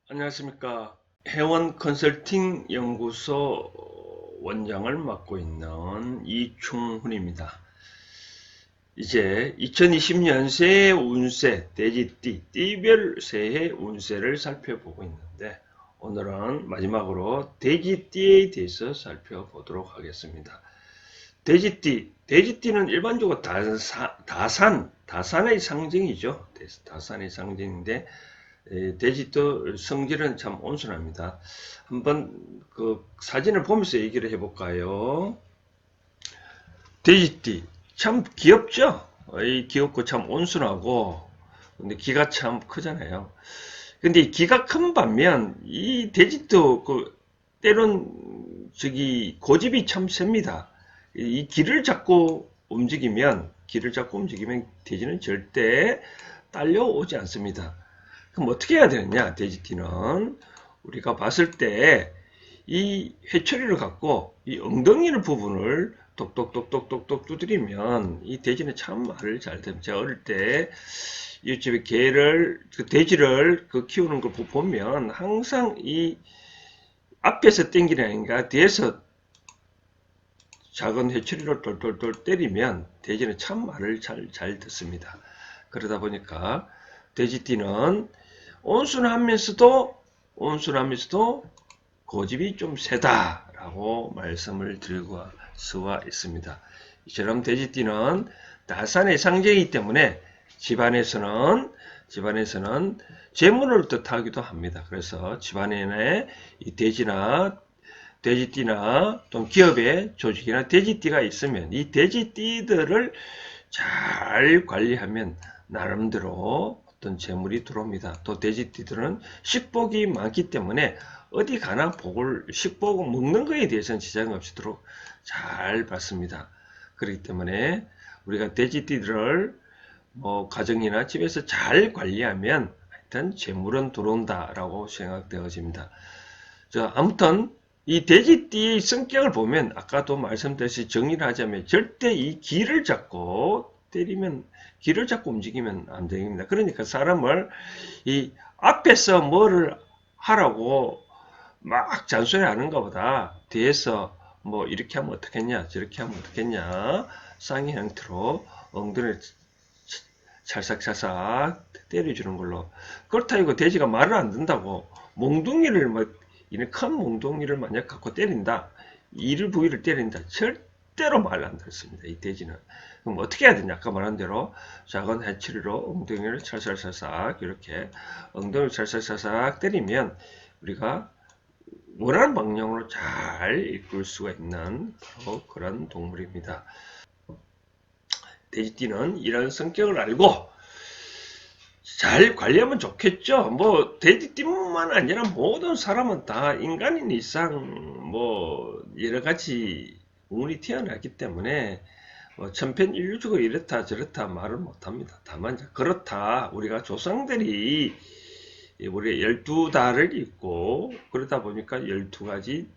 안녕하십니까. 회원 컨설팅 연구소 원장을 맡고 있는 이충훈입니다. 이제 2020년 새해 운세, 돼지띠, 띠별 새해 운세를 살펴보고 있는데 오늘은 마지막으로 돼지띠에 대해서 살펴보도록 하겠습니다. 돼지띠는 일반적으로 다산의 상징이죠. 다산의 상징인데 돼지도 성질은 참 온순합니다. 한번 그 사진을 보면서 얘기를 해볼까요? 돼지띠 참 귀엽죠? 귀엽고 참 온순하고 근데 기가 참 크잖아요. 근데 이 기가 큰 반면 이 돼지도 때론 고집이 참 셉니다. 이 길을 잡고 움직이면 돼지는 절대 딸려오지 않습니다. 그럼 어떻게 해야 되느냐? 돼지띠는 우리가 봤을 때 이 회초리를 갖고 이 엉덩이를 부분을 똑똑똑똑똑똑 두드리면 이 돼지는 참 말을 잘 듣습니다. 제가 어릴 때 이집에 돼지를 키우는 걸 보면 항상 이 앞에서 땡기라니까 뒤에서 작은 회초리로 돌돌돌 때리면 돼지는 참 말을 잘 듣습니다. 그러다 보니까 돼지띠는 온순하면서도 고집이 좀 세다라고 말씀을 드리고 수가 있습니다. 이처럼 돼지띠는 다산의 상징이기 때문에 집안에서는 재물을 뜻하기도 합니다. 그래서 집안에 이 돼지띠나 또 기업의 조직이나 돼지띠가 있으면 이 돼지띠들을 잘 관리하면 나름대로 어떤 재물이 들어옵니다. 또 돼지띠들은 식복이 많기 때문에 어디 가나 식복을 먹는 것에 대해서는 지장 없이도록 잘 받습니다. 그렇기 때문에 우리가 돼지띠들을 가정이나 집에서 잘 관리하면 하여튼 재물은 들어온다라고 생각되어집니다. 아무튼 이 돼지띠의 성격을 보면 아까도 말씀드렸듯이 정리를 하자면 절대 이 길을 잡고 움직이면 안 됩니다. 그러니까 사람을 이 앞에서 뭐를 하라고 막 잔소리하는 것보다 뒤에서 뭐 이렇게 하면 어떻겠냐 저렇게 하면 어떻겠냐 쌍의 형태로 엉덩이를 찰싹찰싹 때려주는 걸로. 그렇다 이거 돼지가 말을 안 듣는다고 몽둥이를 이런 큰 몽둥이를 만약 갖고 때린다, 이를 부위를 때린다, 절대로 말 안 듣습니다. 이 돼지는. 그럼 어떻게 해야 되냐? 아까 말한 대로 작은 해치리로 엉덩이를 찰싹찰싹 이렇게 엉덩이를 찰싹찰싹 때리면 우리가 원하는 방향으로 잘 이끌 수가 있는 바로 그런 동물입니다. 돼지띠는 이런 성격을 알고 잘 관리하면 좋겠죠. 돼지띠뿐만 아니라 모든 사람은 다 인간인 이상, 여러 가지 운이 태어나기 때문에, 천편일률적으로 이렇다 저렇다 말을 못합니다. 다만, 그렇다. 우리가 조상들이, 우리가 12달을 있고, 그러다 보니까 12가지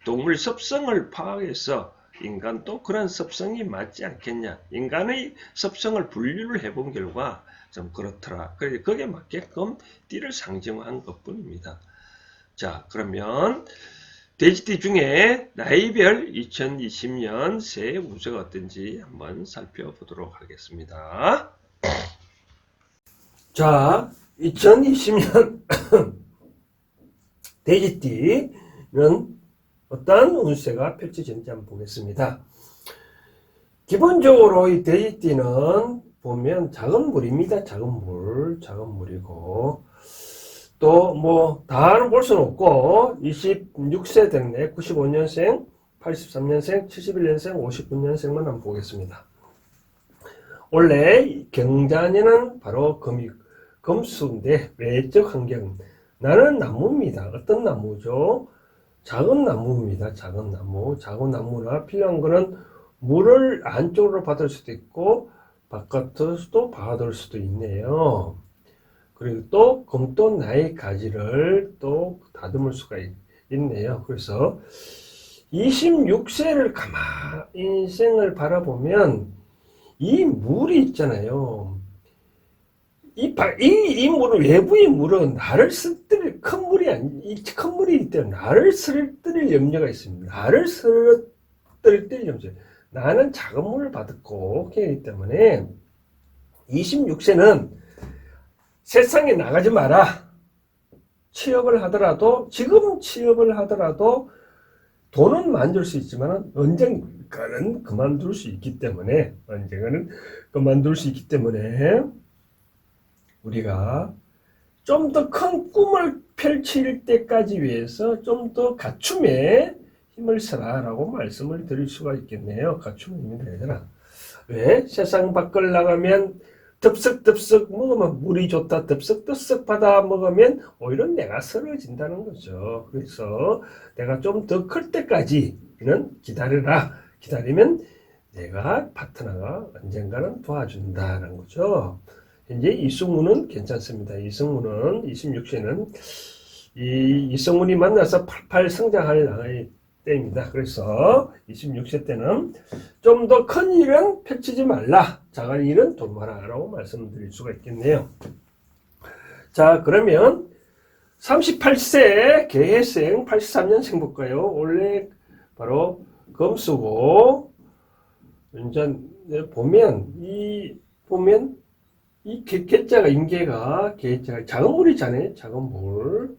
동물 습성을 파악해서 인간도 그런 습성이 맞지 않겠냐. 인간의 습성을 분류를 해본 결과 좀 그렇더라. 그래서 거기에 맞게끔 띠를 상징한 것 뿐입니다. 자, 그러면 돼지띠 중에 나이별 2020년 새해 운세가 어떤지 한번 살펴보도록 하겠습니다. 자, 2020년 돼지띠는 어떤 운세가 펼쳐지는지 한번 보겠습니다. 기본적으로 이 돼지띠는 보면 작은 물입니다. 작은 물이고, 또 다는 볼 수는 없고, 26세 됐네. 95년생, 83년생, 71년생, 59년생만 한번 보겠습니다. 원래 경자년은 바로 금수인데, 외적 환경. 나는 나무입니다. 어떤 나무죠? 작은 나무입니다. 작은 나무나 필요한 거는 물을 안쪽으로 받을 수도 있고 바깥으로도 받을 수도 있네요. 그리고 또 금도 나의 가지를 또 다듬을 수가 있네요. 그래서 26세를 인생을 바라보면 이 물이 있잖아요. 이 물은, 외부의 물은 나를 쓰러뜨릴, 큰 물이 큰 물이기 때문에 나를 쓰러뜨릴 염려가 있습니다. 나를 쓰러뜨릴 염려. 나는 작은 물을 받고, 그렇기 때문에 26세는 세상에 나가지 마라. 취업을 하더라도, 지금 취업을 하더라도 돈은 만들 수 있지만 언젠가는 그만둘 수 있기 때문에, 우리가 좀 더 큰 꿈을 펼칠 때까지 위해서 좀 더 갖춤에 힘을 써라라고 말씀을 드릴 수가 있겠네요. 갖춤에 힘이 되잖아. 왜? 세상 밖을 나가면 덥석덥석 먹으면 물이 좋다. 덥석덥석 받아 먹으면 오히려 내가 쓰러진다는 거죠. 그래서 내가 좀 더 클 때까지는 기다려라. 기다리면 내가 파트너가 언젠가는 도와준다는 거죠. 현재 이승훈은 괜찮습니다. 이승훈은 26세는 이승훈이 만나서 팔팔 성장할 나의 때입니다. 그래서 26세 때는 좀 더 큰 일은 펼치지 말라. 작은 일은 돌봐라 라고 말씀드릴 수가 있겠네요. 자, 그러면 38세 계해생 83년생 볼까요? 원래 바로 금수고, 이제 보면 이 개자가, 임계가 개자가 작은 물이잖아요. 작은 물.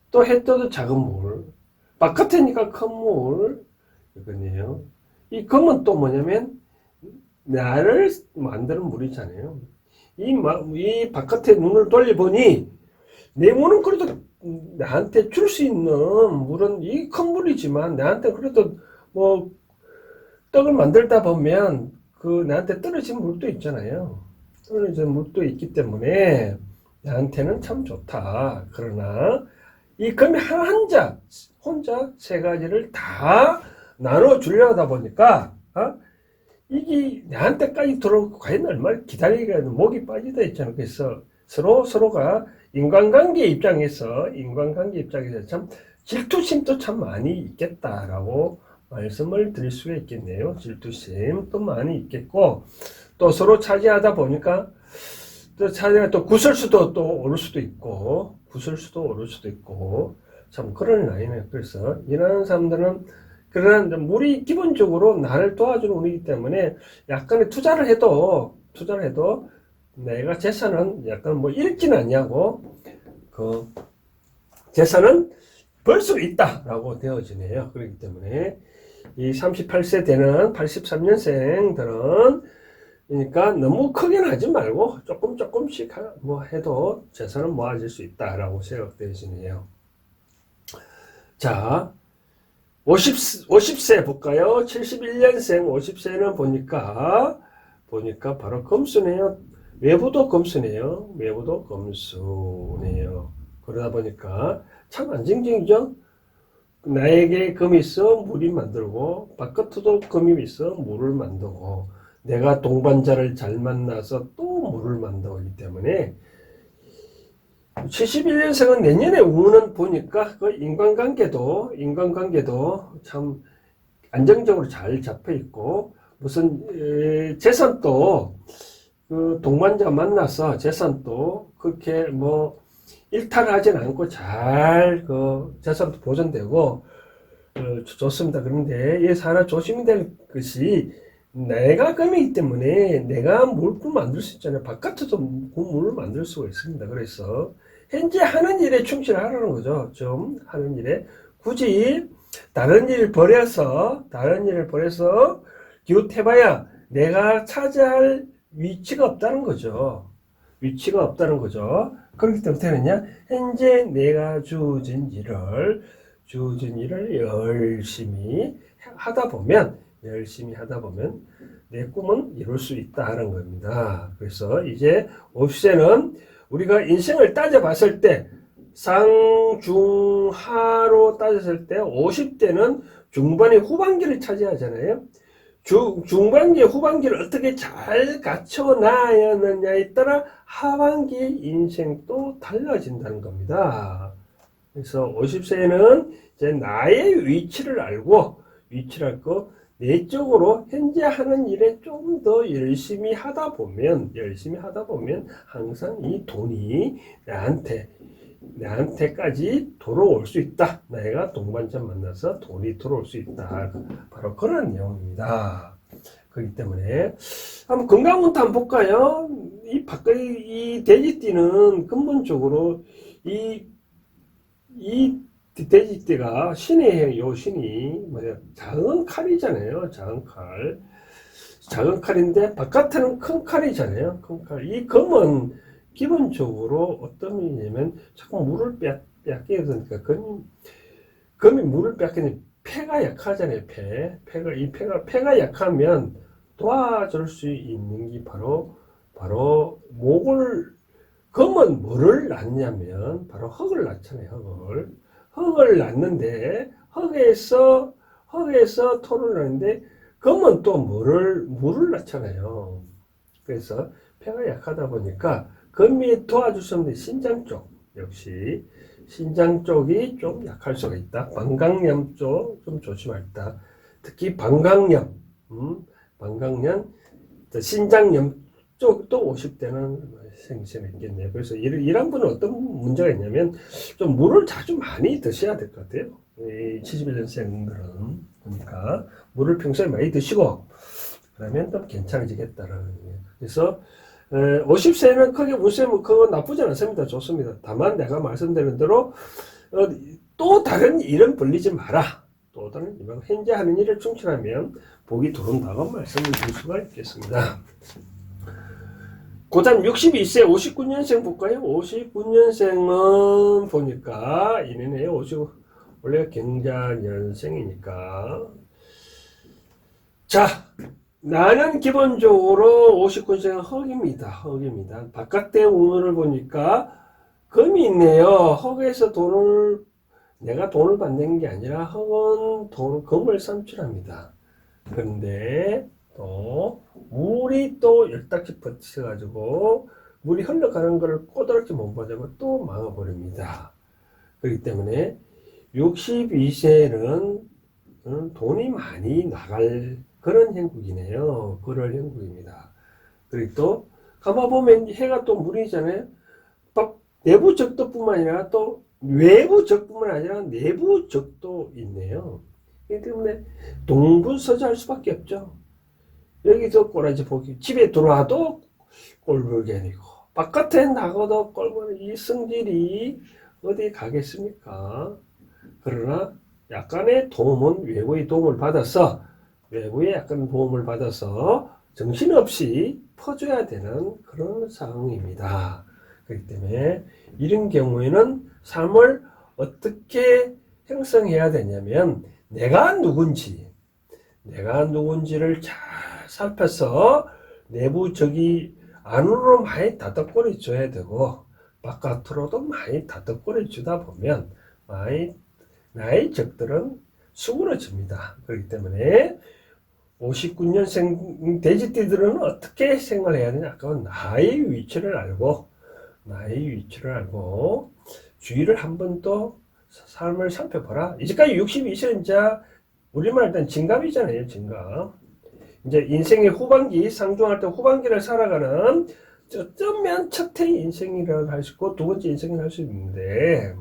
또 해 떠도 작은 물. 바깥이니까 큰 물. 이거네요. 이 금은 또 뭐냐면 나를 만드는 물이잖아요. 이 바깥에 눈을 돌려보니 내 물은 그래도 나한테 줄 수 있는 물은 이 큰 물이지만 나한테 그래도 뭐 떡을 만들다 보면 그 나한테 떨어진 물도 있잖아요. 떨어진 물도 있기 때문에 나한테는 참 좋다. 그러나 이 금이 혼자 세 가지를 다 나눠주려 하다 보니까 이게 나한테까지 들어오고 과연 얼마나 기다리기가 목이 빠지다 했잖아요. 그래서 서로가 인간관계 입장에서 참 질투심도 참 많이 있겠다라고 말씀을 드릴 수가 있겠네요. 질투심도 많이 있겠고, 또 서로 차지하다 보니까 또 구설수도 또 오를 수도 있고, 참 그런 라인이에요. 그래서 이런 사람들은 그런 물이 기본적으로 나를 도와주는 운이기 때문에 약간의 투자를 해도 내가 재산은 약간 뭐 잃지는 않냐고, 그 재산은 벌 수 있다라고 되어지네요. 그렇기 때문에 이 38세 되는 83년생들은 그러니까 너무 크게는 하지 말고 조금씩 뭐 해도 재산은 모아질 수 있다라고 생각되시네요. 자, 50세 볼까요? 71년생 50세는 보니까 바로 금수네요. 외부도 금수네요. 그러다 보니까 참 안정적이죠. 나에게 금이 있어 물이 만들고, 바깥에도 금이 있어 물을 만들고, 내가 동반자를 잘 만나서 또 물을 만들기 때문에 71년생은 내년에 운은 보니까 그 인간관계도 참 안정적으로 잘 잡혀 있고, 무슨 재산도 그 동반자 만나서 재산도 그렇게 뭐 일탈하진 않고 잘 그 재산도 보존되고 좋습니다. 그런데 여기서 하나 조심해야 될 것이, 내가 금이기 때문에 내가 물품 만들 수 있잖아요. 바깥에도 물을 만들 수가 있습니다. 그래서 현재 하는 일에 충실하라는 거죠. 좀 하는 일에 굳이 다른 일을 버려서 기웃해봐야 내가 차지할 위치가 없다는 거죠. 그렇기 때문에 되느냐? 현재 내가 주어진 일을 열심히 하다 보면 내 꿈은 이룰 수 있다는 겁니다. 그래서 이제 50세는 우리가 인생을 따져봤을 때 상중하로 따졌을 때 50대는 중반의 후반기를 차지하잖아요. 중반기, 후반기를 어떻게 잘 갖춰놔야 하느냐에 따라 하반기의 인생도 달라진다는 겁니다. 그래서 50세는 이제 나의 위치를 알고, 내적으로 현재 하는 일에 좀 더 열심히 하다 보면 항상 이 돈이 나한테까지 돌아올 수 있다. 내가 동반자 만나서 돈이 들어올 수 있다. 바로 그런 내용입니다. 그렇기 때문에 한번 건강부터 한번 볼까요? 이 돼지띠는 근본적으로 이 돼지띠가 요 신이 뭐야, 작은 칼이잖아요. 작은 칼인데 바깥에는 큰 칼이잖아요. 큰 칼. 이 검은 기본적으로 어떤 의미냐면 자꾸 물을 뺏게 되니까 검이 물을 뺏기는 폐가 약하잖아요. 폐가 약하면 도와줄 수 있는 게 바로 검은 뭐를 낳냐면 바로 흙을 낳잖아요. 흙을 낳는데 흙에서 토를 낳는데 검은 또 물을 낳잖아요. 그래서 폐가 약하다 보니까 검이 도와줄 수 없는 신장 쪽 역시 신장 쪽이 좀 약할 수가 있다. 방광염 쪽 좀 조심하겠다. 특히 방광염, 신장염 쪽도 50대는 생기겠네요. 그래서 이런 분은 어떤 문제가 있냐면 좀 물을 자주 많이 드셔야 될 것 같아요. 이 71년생들은 그러니까 물을 평소에 많이 드시고 그러면 좀 괜찮아지겠다라는 거예요. 그래서 50세는 크게 운세면 그거 나쁘지 않습니다. 좋습니다. 다만 내가 말씀드린 대로 또 다른 일은 벌리지 마라. 또 다른 일 말고 현재 하는 일을 충실하면 복이 들어온다고 말씀을 드릴 수가 있겠습니다. 그 다음 62세 59년생 볼까요? 59년생은 보니까 이내네요. 원래 경자년생이니까. 자, 나는 기본적으로 59년생은 흙입니다. 바깥의 운을 보니까 금이 있네요. 흙에서 내가 돈을 받는 게 아니라 흙은 금을 산출합니다. 그런데 또 물이 또 열딱지 버텨가지고 물이 흘러가는 것을 꼬다롭게 못 받으면 또 망해버립니다. 그렇기 때문에 62세는 돈이 많이 나갈 그런 형국이네요. 그럴 형국입니다. 그리고 또 가만보면 해가 또 물이잖아요. 내부 적도뿐만 아니라 또 외부 적뿐만 아니라 내부 적도 있네요. 그렇기 때문에 동분서주할 수밖에 없죠. 여기서 꼬라지 보기, 집에 들어와도 꼴보기 아니고 바깥에 나가도 꼴보는 이 성질이 어디 가겠습니까? 그러나 약간의 도움은 외부의 도움을 받아서 정신없이 퍼줘야 되는 그런 상황입니다. 그렇기 때문에 이런 경우에는 삶을 어떻게 형성해야 되냐면 내가 누군지를 잘 살펴서 내부적이 안으로 많이 다독거려 줘야 되고 바깥으로도 많이 다독거려 주다 보면 나의 적들은 수그러집니다. 그렇기 때문에 59년생 돼지띠들은 어떻게 생활해야 되냐? 아까 나의 위치를 알고 주위를 한 번 더 삶을 살펴보라. 이제까지 62세는 이제 우리말 일단 진갑이잖아요. 진갑. 이제 인생의 후반기, 상중할 때 후반기를 살아가는 어쩌면 첫해 인생이라고 할 수 있고 두 번째 인생이라고 할 수 있는데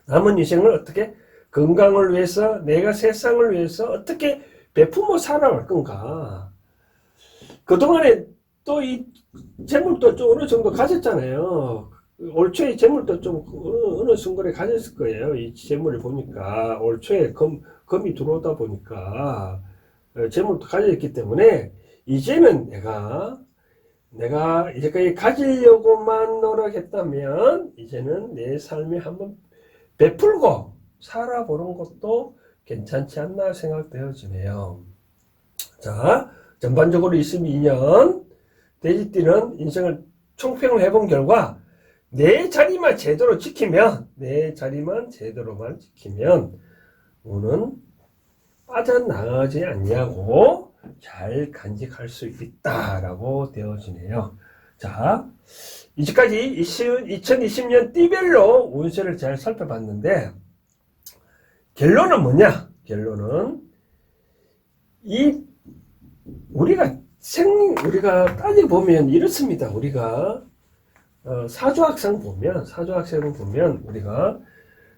남은 인생을 어떻게 건강을 위해서 내가 세상을 위해서 어떻게 베품어 살아갈 건가. 그동안에 또 이 재물도 좀 어느 정도 가졌잖아요. 올 초에 재물도 좀 어느 순간에 가졌을 거예요. 이 재물을 보니까 올 초에 금이 들어오다 보니까 재물도 가졌기 때문에 이제는 내가 이제까지 가지려고만 노력했다면 이제는 내 삶에 한번 베풀고 살아보는 것도 괜찮지 않나 생각되어지네요. 자, 전반적으로 22년 돼지띠는 인생을 총평을 해본 결과 내 자리만 제대로만 지키면 운은 빠져나가지 않냐고 잘 간직할 수 있다라고 되어지네요. 자, 이제까지 2020년 띠별로 운세를 잘 살펴봤는데 결론은 뭐냐? 결론은 이 우리가 따져보면 이렇습니다. 우리가 사주학상 보면 우리가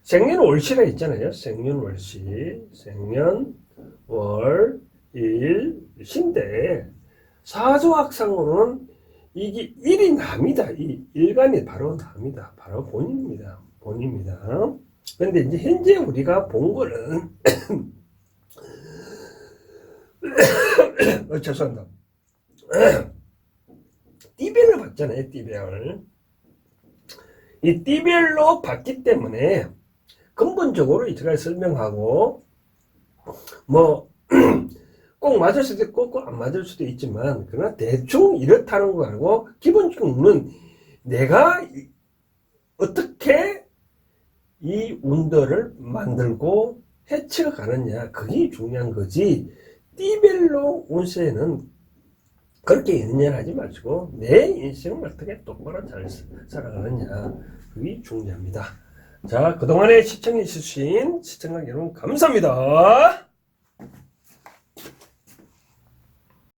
생년월시라 있잖아요. 생년월시, 생년월일신데 사주학상으로는 이게 일이 납니다. 이 일간이 바로 납니다. 바로 본인입니다. 그런데 이제 현재 우리가 본 거는 죄송합니다. 띠별을 봤잖아요. 띠별. 이 띠별로 봤기 때문에 근본적으로 제가 설명하고 뭐 꼭 맞을 수도 있고 꼭 안 맞을 수도 있지만 그러나 대충 이렇다는 거 알고 기본적으로는 내가 어떻게 이 운들을 만들고 해치어 가느냐 그게 중요한 거지. 띠별로 운세는 그렇게 연연하지 마시고 내 인생을 어떻게 똑바로 잘 살아가느냐 그게 중요합니다. 자, 그동안에 시청해 주신 시청자 여러분 감사합니다.